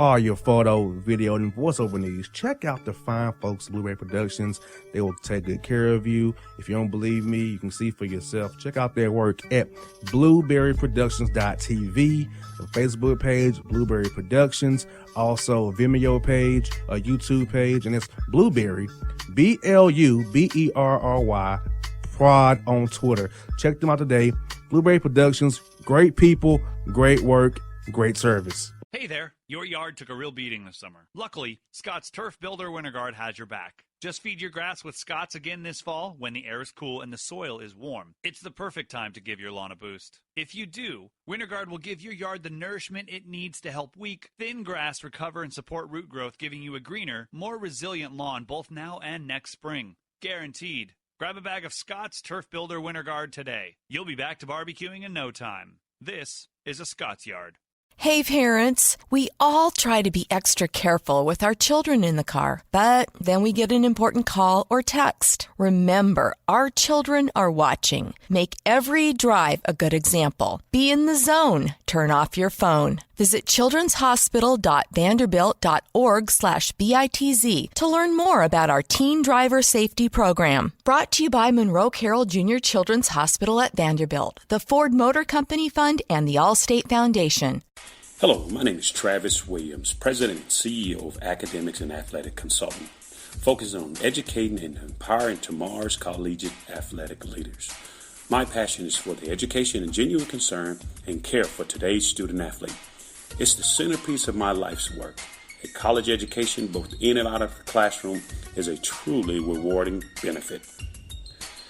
all your photo, video, and voiceover needs, check out the fine folks at Blueberry Productions. They will take good care of you. If you don't believe me, you can see for yourself. Check out their work at blueberryproductions.tv, the Facebook page, Blueberry Productions, also a Vimeo page, a YouTube page, and it's Blueberry, BLUBERRY, Prod on Twitter. Check them out today. Blueberry Productions, great people, great work, great service. Hey there, your yard took a real beating this summer. Luckily, Scott's Turf Builder Winter Guard has your back. Just feed your grass with Scott's again this fall when the air is cool and the soil is warm. It's the perfect time to give your lawn a boost. If you do, Winter Guard will give your yard the nourishment it needs to help weak, thin grass recover and support root growth, giving you a greener, more resilient lawn both now and next spring. Guaranteed. Grab a bag of Scott's Turf Builder Winter Guard today. You'll be back to barbecuing in no time. This is a Scott's Yard. Hey parents, we all try to be extra careful with our children in the car, but then we get an important call or text. Remember, our children are watching. Make every drive a good example. Be in the zone. Turn off your phone. Visit childrenshospital.vanderbilt.org/BITZ to learn more about our teen driver safety program. Brought to you by Monroe Carroll Jr. Children's Hospital at Vanderbilt, the Ford Motor Company Fund, and the Allstate Foundation. Hello, my name is Travis Williams, President and CEO of Academics and Athletic Consulting, focusing on educating and empowering tomorrow's collegiate athletic leaders. My passion is for the education and genuine concern and care for today's student athlete. It's the centerpiece of my life's work. A college education, both in and out of the classroom, is a truly rewarding benefit.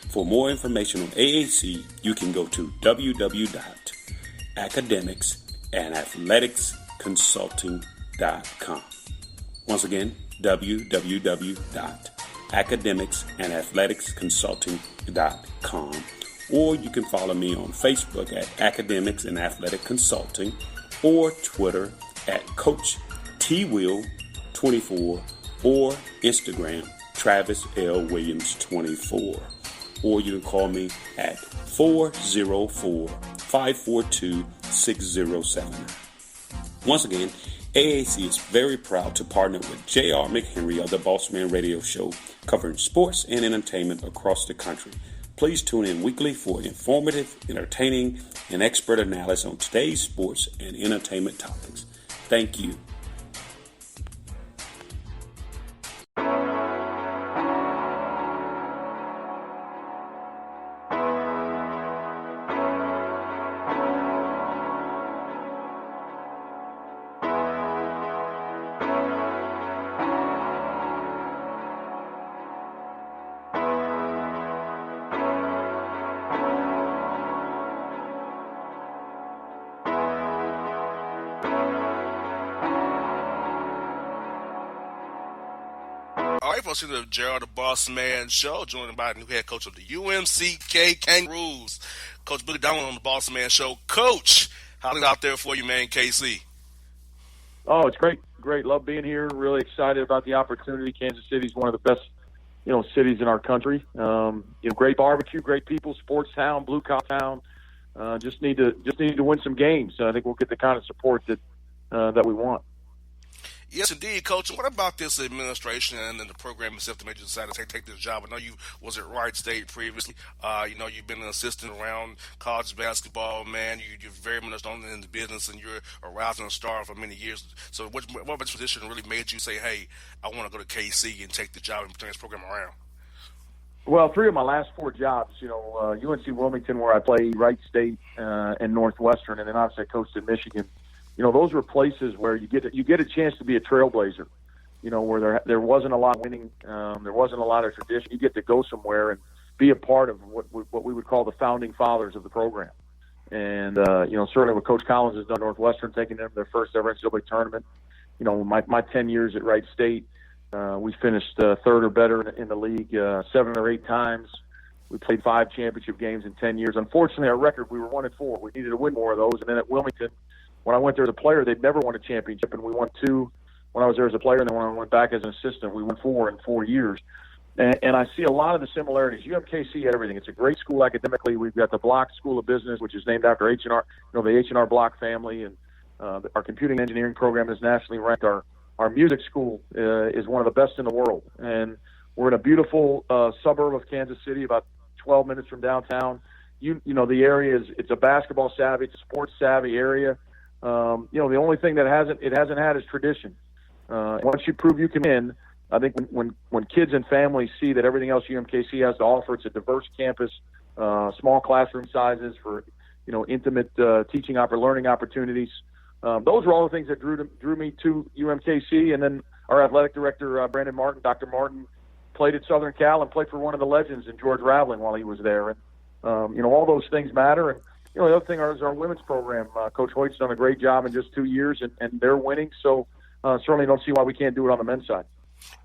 For more information on AAC, you can go to www.academicsandathleticsconsulting.com. Once again, www.academicsandathleticsconsulting.com. Or you can follow me on Facebook at Academics and Athletic Consulting, or Twitter at Coach TWill24, or Instagram Travis L. Williams 24. Or you can call me at 404-542-6079. Once again, AAC is very proud to partner with J.R. McHenry of the Bossman Radio Show, covering sports and entertainment across the country. Please tune in weekly for informative, entertaining, and expert analysis on today's sports and entertainment topics. Thank you. All right, folks, the Gerald the Bossman Show, joined by the new head coach of the UMCK Kangaroos, Coach Billy Donlon on the Bossman Show. Coach, how's it out there for you, man, KC? Oh, it's great. Great. Love being here. Really excited about the opportunity. Kansas City is one of the best, cities in our country. Great barbecue, great people, sports town, blue collar town. Just need to win some games. So I think we'll get the kind of support that we want. Yes, indeed, Coach. What about this administration and the program itself that made you decide to take this job? I know you was at Wright State previously. You've been an assistant around college basketball, man. You're very much known in the business, and you're a rising star for many years. So what position really made you say, hey, I want to go to KC and take the job and turn this program around? Well, 3 of my last 4 jobs, UNC Wilmington, where I played, Wright State, and Northwestern, and then obviously I coached in Michigan. Those were places where you get a chance to be a trailblazer, where there wasn't a lot of winning, there wasn't a lot of tradition. You get to go somewhere and be a part of what we would call the founding fathers of the program. And, certainly what Coach Collins has done at Northwestern, taking them to their first ever NCAA tournament. My 10 years at Wright State, we finished third or better in the league 7 or 8 times. We played 5 championship games in 10 years. Unfortunately, our record, we were 1-4. We needed to win more of those. And then at Wilmington, when I went there as a player, they'd never won a championship, and we won 2 when I was there as a player, and then when I went back as an assistant, we won 4 in 4 years. And I see a lot of the similarities. UMKC had everything. It's a great school academically. We've got the Block School of Business, which is named after H&R, the H&R Block family, and Our computing engineering program is nationally ranked. Our music school is one of the best in the world. And we're in a beautiful suburb of Kansas City, about 12 minutes from downtown. You know, the area it's a basketball savvy, it's a sports savvy area. You know, the only thing that it hasn't had is tradition. Once you prove you can win, I think when kids and families see that everything else UMKC has to offer, it's a diverse campus, small classroom sizes for, you know, intimate teaching learning opportunities. Those were all the things that drew me to UMKC. And then our athletic director, Brandon Martin, Dr. Martin, played at Southern Cal and played for one of the legends in George Raveling while he was there. And, you know, all those things matter. And, you know, the other thing is our women's program. Coach Hoyt's done a great job in just 2 years, and they're winning. So certainly don't see why we can't do it on the men's side.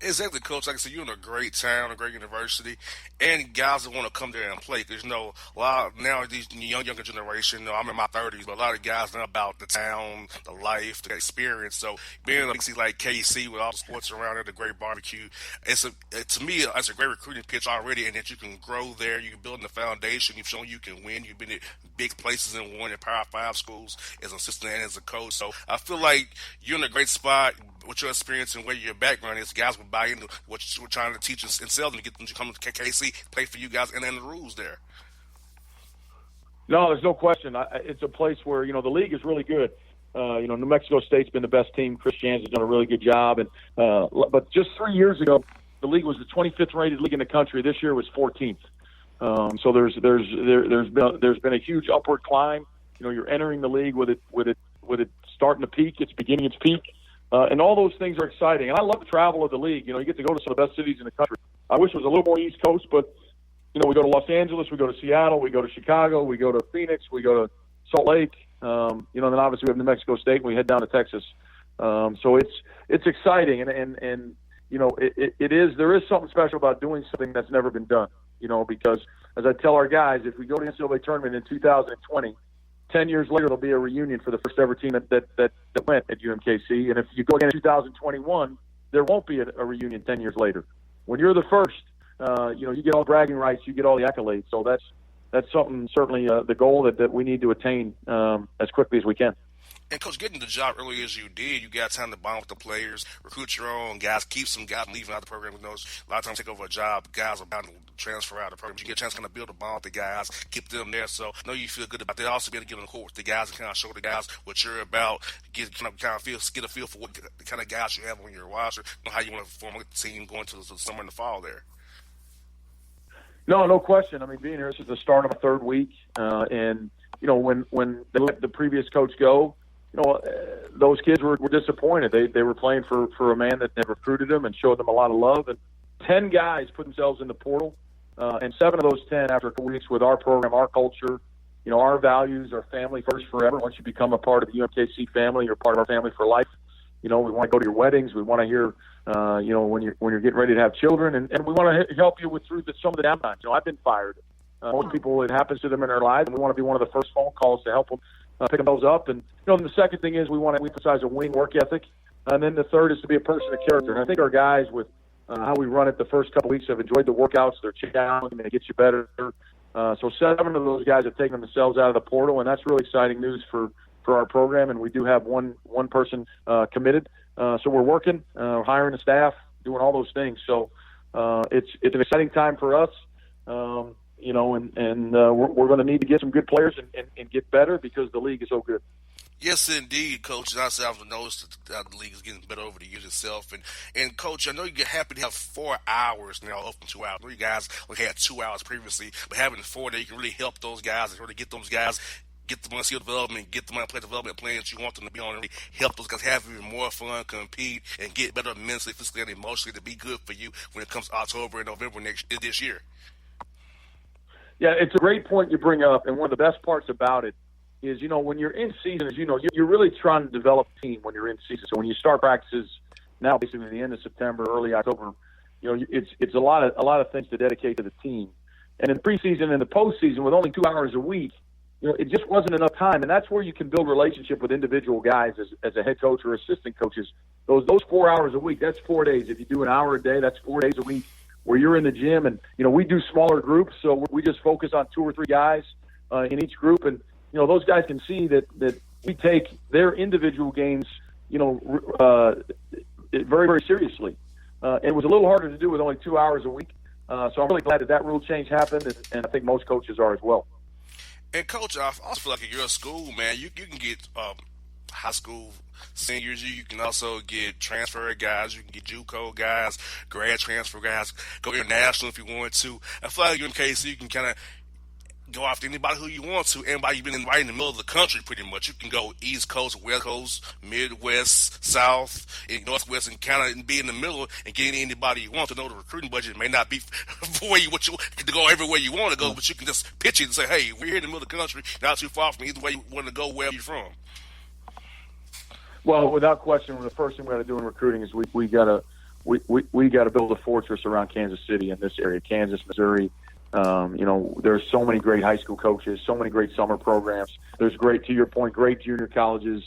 Exactly, Coach. Like I said, you're in a great town, a great university, and guys that want to come there and play. Because, you know, a lot of now these younger generation, you know, I'm in my 30s, but a lot of guys know about the town, the life, the experience. So being in a city like KC with all the sports around it, the great barbecue, to me, it's a great recruiting pitch already, and that you can grow there. You're building the foundation. You've shown you can win. You've been at big places and won in Power 5 schools as an assistant and as a coach. So I feel like you're in a great spot with your experience and where your background is. Guys will buy into what we're trying to teach and sell them to get them to come to KC, play for you guys, and then the rules there. No, there's no question. It's a place where, you know, the league is really good. You know, New Mexico State's been the best team. Chris Jans has done a really good job. And but just 3 years ago, the league was the 25th rated league in the country. This year was 14th. So there's been a huge upward climb. You know, you're entering the league with it starting to peak. It's beginning its peak. And all those things are exciting. And I love the travel of the league. You know, you get to go to some of the best cities in the country. I wish it was a little more East Coast, but, you know, we go to Los Angeles, we go to Seattle, we go to Chicago, we go to Phoenix, we go to Salt Lake. You know, and then obviously we have New Mexico State, and we head down to Texas. So it's exciting. And you know, there is something special about doing something that's never been done, you know, because as I tell our guys, if we go to the NCAA tournament in 2020, 10 years later, there'll be a reunion for the first ever team that went at UMKC. And if you go again in 2021, there won't be a reunion 10 years later. When you're the first, you know, you get all the bragging rights, you get all the accolades. So that's something, certainly the goal that we need to attain as quickly as we can. And, Coach, getting the job early as you did, you got time to bond with the players, recruit your own guys, keep some guys leaving out the program. Who knows, a lot of times take over a job, guys are bound to transfer out of the program. You get a chance to kind of build a bond with the guys, keep them there. So I know you feel good about that. Also be able to get on the court with the guys and kind of show the guys what you're about, get a feel for what the kind of guys you have on your roster, know how you want to form a team going to the summer and the fall there. No question. I mean, being here, this is the start of a third week. And, you know, when they let the previous coach go, you know, those kids were disappointed. They were playing for a man that had recruited them and showed them a lot of love. And 10 guys put themselves in the portal, and 7 of those 10 after a couple weeks with our program, our culture, you know, our values, our family first forever. Once you become a part of the UMKC family, you're part of our family for life. You know, we want to go to your weddings. We want to hear, you know, when you're getting ready to have children, and we want to help you through some of the downtimes. You know, I've been fired. Most people, it happens to them in their lives, and we want to be one of the first phone calls to help them pick themselves up. And, you know, and the second thing is we want to emphasize a winning work ethic. And then the third is to be a person of character. And I think our guys, with how we run it the first couple weeks, have enjoyed the workworkouts. They're challenging. They get you better. So 7 of those guys have taken themselves out of the portal, and that's really exciting news for our program. And we do have one person committed. So we're working, hiring a staff, doing all those things. So it's an exciting time for us. You know, and we're going to need to get some good players and get better because the league is so good. Yes, indeed, Coach. I've noticed that the league is getting better over the years itself. And Coach, I know you get happy to have 4 hours now, up from 2 hours. I know you guys only had 2 hours previously, but having 4 there, you can really help those guys and really get those guys, get them on skill development, get them on play development plans you want them to be on, and really help those guys have even more fun, compete, and get better mentally, physically, and emotionally to be good for you when it comes to October and November this year. Yeah, it's a great point you bring up, and one of the best parts about it is, you know, when you're in season, as you know, you're really trying to develop a team when you're in season. So when you start practices now, basically the end of September, early October, you know, it's a lot of things to dedicate to the team. And in preseason and the postseason, with only 2 hours a week, you know, it just wasn't enough time. And that's where you can build relationship with individual guys as a head coach or assistant coaches. Those 4 hours a week, that's 4 days. If you do an hour a day, that's 4 days a week where you're in the gym. And, you know, we do smaller groups, so we just focus on 2 or 3 guys in each group. And, you know, those guys can see that we take their individual games, very, very seriously. It was a little harder to do with only 2 hours a week. So I'm really glad that rule change happened, and I think most coaches are as well. And Coach, I also feel like at your school, man, you can get high school seniors. You can also get transfer guys. You can get JUCO guys, grad transfer guys. Go international if you want to. I feel like in KC, you can kind of go after anybody who you want to. Anybody you've been right in the middle of the country, pretty much. You can go East Coast, West Coast, Midwest, South, and Northwest, and kind of be in the middle and get anybody you want to. Know the recruiting budget may not be for you what you to go everywhere you want to go, but you can just pitch it and say, "Hey, we're here in the middle of the country, not too far from either way you want to go, where you're from." Well, without question, the first thing we got to do in recruiting is we got to build a fortress around Kansas City in this area, Kansas, Missouri. There's so many great high school coaches, so many great summer programs. There's great, to your point, great junior colleges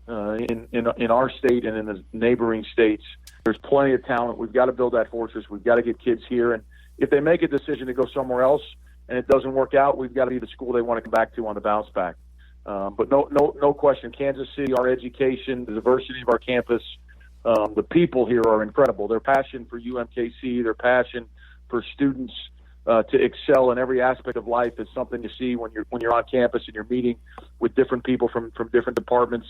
in our state and in the neighboring states. There's plenty of talent. We've got to build that fortress. We've got to get kids here, and if they make a decision to go somewhere else and it doesn't work out, we've got to be the school they want to come back to on the bounce back. But no question, Kansas City, our education, the diversity of our campus, the people here are incredible. Their passion for UMKC, their passion for students to excel in every aspect of life is something you see when you're on campus and you're meeting with different people from different departments.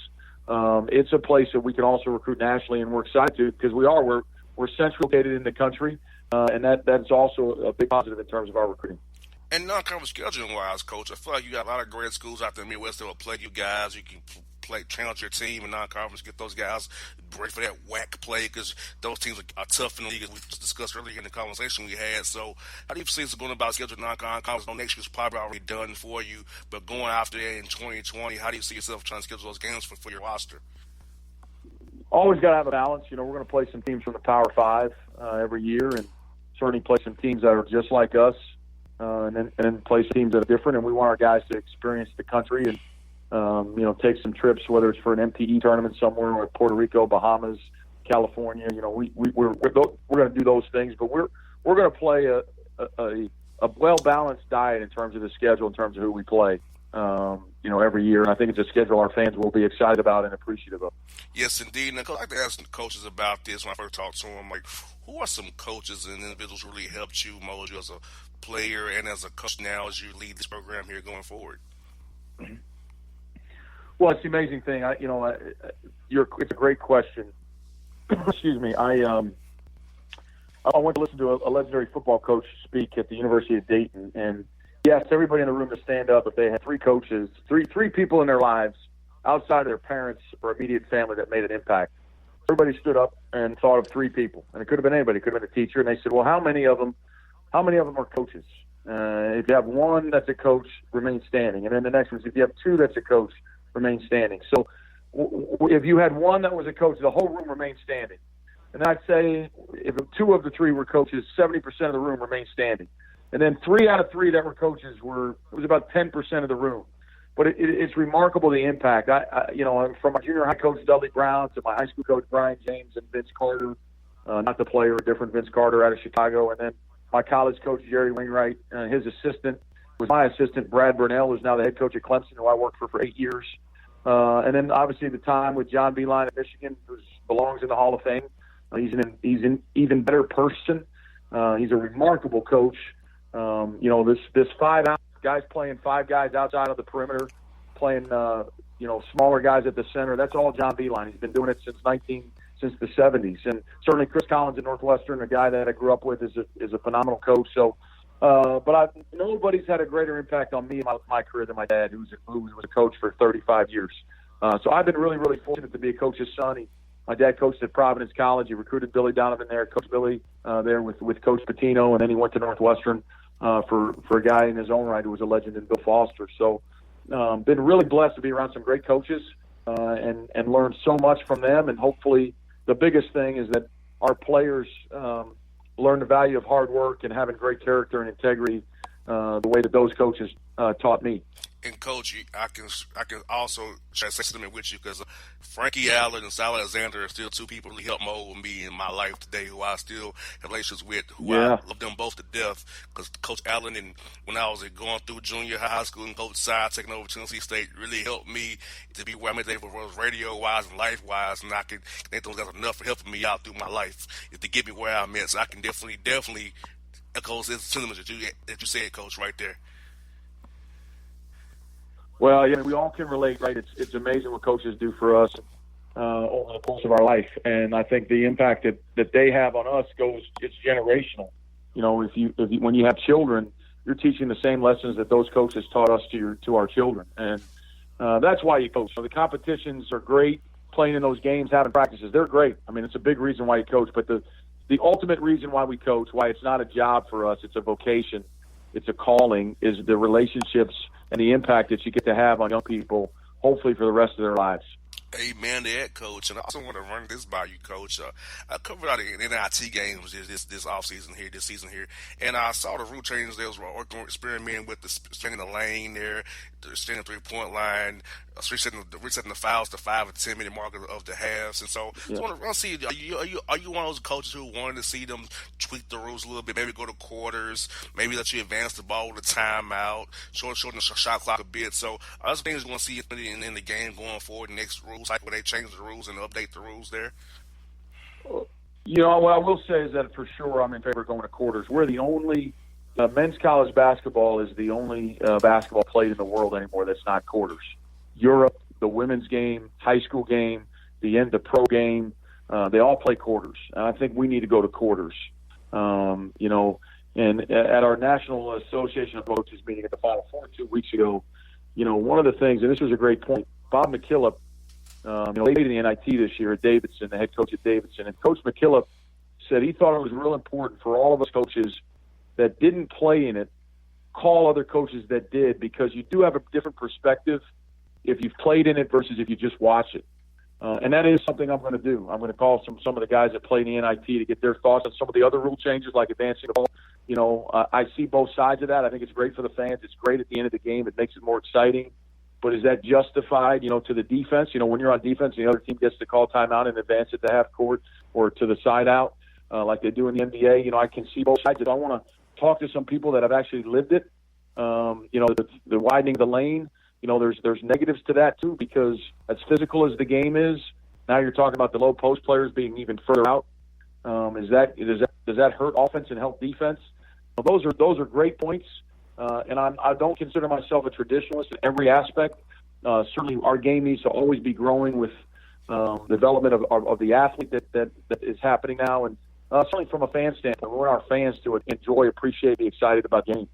It's a place that we can also recruit nationally, and we're excited to because we're centrally located in the country, and that's also a big positive in terms of our recruiting. And non-conference scheduling-wise, Coach, I feel like you got a lot of great schools out there in the Midwest that will play you guys. You can train out your team in non-conference, get those guys ready for that whack play because those teams are tough in the league, as we just discussed earlier in the conversation we had. So how do you see it's going about scheduling non-conference? Next year's probably already done for you, but going after that in 2020, how do you see yourself trying to schedule those games for your roster? Always got to have a balance. We're going to play some teams from the Power Five every year, and certainly play some teams that are just like us. And then play some teams that are different, and we want our guys to experience the country and take some trips, whether it's for an MTE tournament somewhere or Puerto Rico, Bahamas, California. We're going to do those things, but we're going to play a well balanced diet in terms of the schedule, in terms of who we play. Every year, and I think it's a schedule our fans will be excited about and appreciative of. Yes, indeed. And I'd like to ask the coaches about this. When I first talked to them, like, who are some coaches and individuals who really helped you mold you as a player and as a coach now as you lead this program here going forward? Well, it's the amazing thing. It's a great question. Excuse me. I went to listen to a legendary football coach speak at the University of Dayton, and he asked everybody in the room to stand up if they had three coaches, three people in their lives outside of their parents or immediate family that made an impact. Everybody stood up and thought of three people, and it could have been anybody. It could have been a teacher, and they said, "Well, how many of them are coaches?" If you have one that's a coach, remain standing, and then the next one is if you have two that's a coach, remain standing. So if you had one that was a coach, the whole room remained standing. And I'd say if two of the three were coaches, 70% of the room remained standing. And then 3 out of 3 that were coaches it was about 10% of the room. But it's remarkable the impact. From my junior high coach, Dudley Brown, to my high school coach, Brian James, and Vince Carter, not the player, a different Vince Carter out of Chicago. And then my college coach, Jerry Wainwright, his assistant was my assistant, Brad Burnell, who's now the head coach at Clemson, who I worked for 8 years. And then obviously the time with John Beeline at Michigan, who belongs in the Hall of Fame. He's an even better person. He's a remarkable coach. This 5 guys playing 5 guys outside of the perimeter, playing smaller guys at the center. That's all John Beeline. He's been doing it since the 70s. And certainly Chris Collins at Northwestern, a guy that I grew up with, is a phenomenal coach. So, but nobody's had a greater impact on me in my career than my dad, who was a coach for 35 years. So I've been really, really fortunate to be a coach's son. My dad coached at Providence College. He recruited Billy Donovan there, Coach Billy there with Coach Patino, and then he went to Northwestern for a guy in his own right who was a legend in Bill Foster. So been really blessed to be around some great coaches and learn so much from them. And hopefully the biggest thing is that our players learn the value of hard work and having great character and integrity the way that those coaches taught me. And coach, I can also share a sentiment with you because Frankie Allen and Sal Alexander are still two people who really helped mold me in my life today, who I still have relationships with, who I love them both to death. Because Coach Allen, and when I was going through junior high school, and Coach Side taking over Tennessee State really helped me to be where I'm at today, both radio wise and life wise. And I can think those guys are enough for helping me out through my life is to get me where I'm at. So I can definitely echo those sentiments that you said, Coach, right there. Well, yeah, we all can relate, right? It's amazing what coaches do for us over the course of our life, and I think the impact that they have on us it's generational. You know, when you have children, you're teaching the same lessons that those coaches taught us to our children, and that's why you coach. So the competitions are great, playing in those games, having practices, they're great. I mean, it's a big reason why you coach, but the ultimate reason why we coach, why it's not a job for us, it's a vocation, it's a calling, is the relationships and the impact that you get to have on young people, hopefully for the rest of their lives. Amen to that, Coach. And I also want to run this by you, Coach. I covered out the NIT games this off season here, this season here, and I saw the rule changes. They was experimenting with the extending the lane there, the extending 3-point line, resetting the fouls to 5 or 10 minute mark of the halves. And so, I want to see, are you one of those coaches who wanted to see them tweak the rules a little bit, maybe go to quarters, maybe let you advance the ball with a timeout, shorten the shot clock a bit? So, are those things you want to see in the game going forward, next rule cycle, where they change the rules and update the rules there? You know, what I will say is that for sure I'm in favor of going to quarters. We're the only men's college basketball is the only basketball played in the world anymore that's not quarters. Europe, the women's game, high school game, the pro game, they all play quarters. And I think we need to go to quarters. You know, and at our National Association of Coaches meeting at the Final Four 2 weeks ago, you know, one of the things, and this was a great point, Bob McKillop, they played in the NIT this year at Davidson, the head coach at Davidson, and Coach McKillop said he thought it was real important for all of us coaches that didn't play in it, call other coaches that did, because you do have a different perspective if you've played in it versus if you just watch it. And that is something I'm going to do. I'm going to call some of the guys that play in the NIT to get their thoughts on some of the other rule changes, like advancing the ball. You know, I see both sides of that. I think it's great for the fans. It's great at the end of the game. It makes it more exciting. But is that justified, you know, to the defense? You know, when you're on defense and the other team gets to call timeout and advance it to half court or to the side out, like they do in the NBA, you know, I can see both sides. I want to talk to some people that have actually lived it. You know, the widening the lane, you know, there's negatives to that too, because as physical as the game is, now you're talking about the low post players being even further out. Does that hurt offense and help defense? Well, those are great points. And I don't consider myself a traditionalist in every aspect. Certainly, our game needs to always be growing with development of the athlete that is happening now, and certainly from a fan standpoint, we want our fans to enjoy, appreciate, be excited about the game.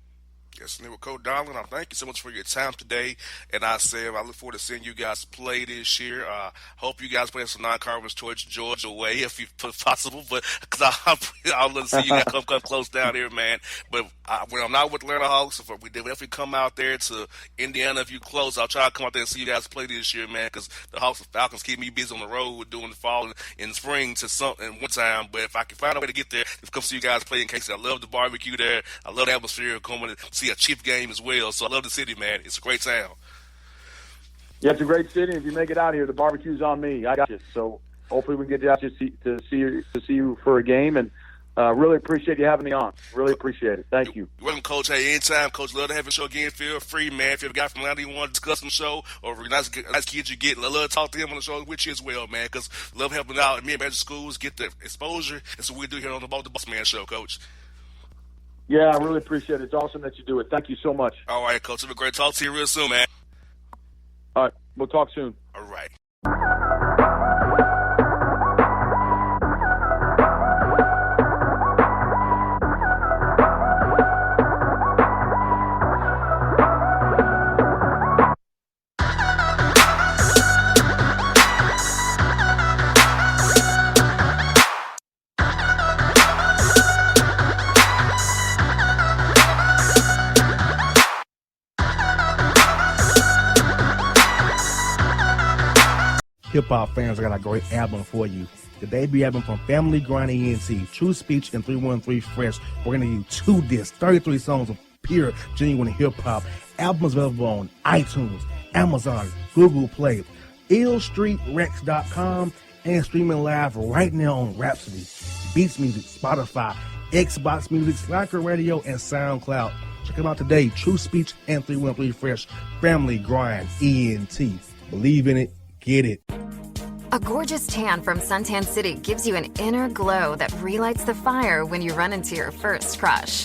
Yes, and with Coach Donlon, I thank you so much for your time today. And I look forward to seeing you guys play this year. Hope you guys play some non-conference towards Georgia way, if possible. But because I'll love to see you guys come close down here, man. But when I'm not with the Atlanta Hawks, if we definitely come out there to Indiana, if you close, I'll try to come out there and see you guys play this year, man. Because the Hawks and Falcons keep me busy on the road doing the fall and spring in one time. But if I can find a way to get there, just come see you guys play in case. I love the barbecue there. I love the atmosphere coming to see a Chief game as well. So I love the city, man. It's a great town. Yeah, it's a great city. If you make it out here, the barbecue's on me. I got you. So hopefully we can get out to see you for a game, and really appreciate you having me on. Really appreciate it. Thank you. You're welcome, Coach. Hey, anytime, Coach. Love to have your show again. Feel free, man. If you have a guy from Atlanta you want to discuss the show, or nice kids you get, I love to talk to him on the show with you as well, man, because love helping out me and Magic Schools get the exposure. That's what we do here on the Bossman show, Coach. Yeah, I really appreciate it. It's awesome that you do it. Thank you so much. All right, Coach. Have a great talk to you real soon, man. All right. We'll talk soon. All right. Hip-hop fans, I got a great album for you. The debut album from Family Grind ENT, True Speech and 313 Fresh. We're going to do 2 discs, 33 songs of pure, genuine hip-hop. Albums available on iTunes, Amazon, Google Play, illstreetrex.com, and streaming live right now on Rhapsody, Beats Music, Spotify, Xbox Music, Slacker Radio, and SoundCloud. Check them out today. True Speech and 313 Fresh, Family Grind, ENT. Believe in it, get it. A gorgeous tan from Suntan City gives you an inner glow that relights the fire when you run into your first crush.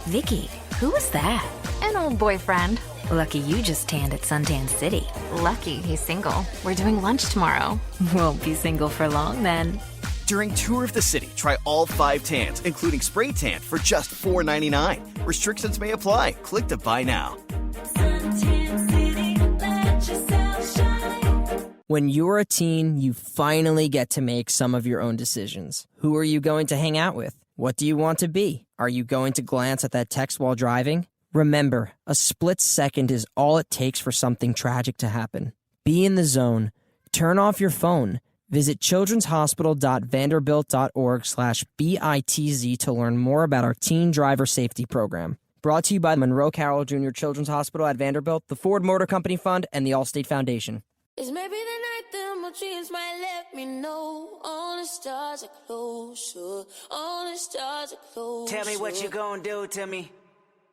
Vicky, who was that? An old boyfriend. Lucky you just tanned at Suntan City. Lucky he's single. We're doing lunch tomorrow. Won't be single for long then. During Tour of the City, try all 5 tans, including spray tan, for just $4.99. Restrictions may apply. Click to buy now. Suntan City, let yourself shine. When you're a teen, you finally get to make some of your own decisions. Who are you going to hang out with? What do you want to be? Are you going to glance at that text while driving? Remember, a split second is all it takes for something tragic to happen. Be in the zone. Turn off your phone. Visit childrenshospital.vanderbilt.org/BITZ to learn more about our teen driver safety program. Brought to you by Monroe Carroll Jr. Children's Hospital at Vanderbilt, the Ford Motor Company Fund, and the Allstate Foundation. It's maybe the night that my dreams might let me know. All the stars are closer. All the stars are closer. Tell me what you gonna do to me.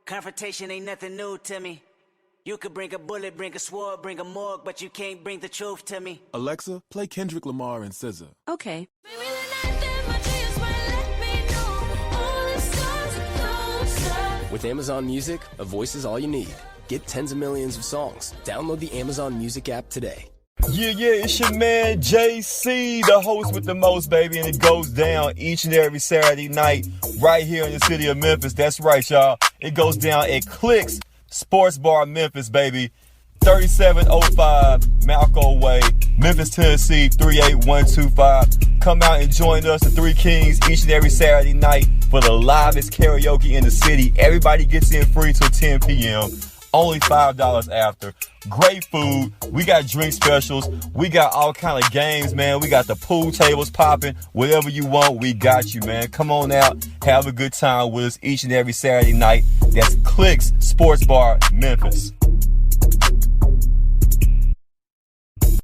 Confrontation ain't nothing new to me. You could bring a bullet, bring a sword, bring a morgue, but you can't bring the truth to me. Alexa, play Kendrick Lamar and SZA. Okay. Maybe the night that my dreams might let me know. All the stars are closer. With Amazon Music, a voice is all you need. Get tens of millions of songs. Download the Amazon Music app today. Yeah, it's your man JC, the host with the most, baby, and it goes down each and every Saturday night right here in the city of Memphis. That's right, y'all. It goes down at Clicks Sports Bar Memphis, baby. 3705 Malco Way, Memphis, Tennessee, 38125. Come out and join us, the Three Kings, each and every Saturday night for the livest karaoke in the city. Everybody gets in free till 10 p.m. Only $5 after. Great food. We got drink specials. We got all kind of games, man. We got the pool tables popping. Whatever you want, we got you, man. Come on out. Have a good time with us each and every Saturday night. That's Clicks Sports Bar, Memphis.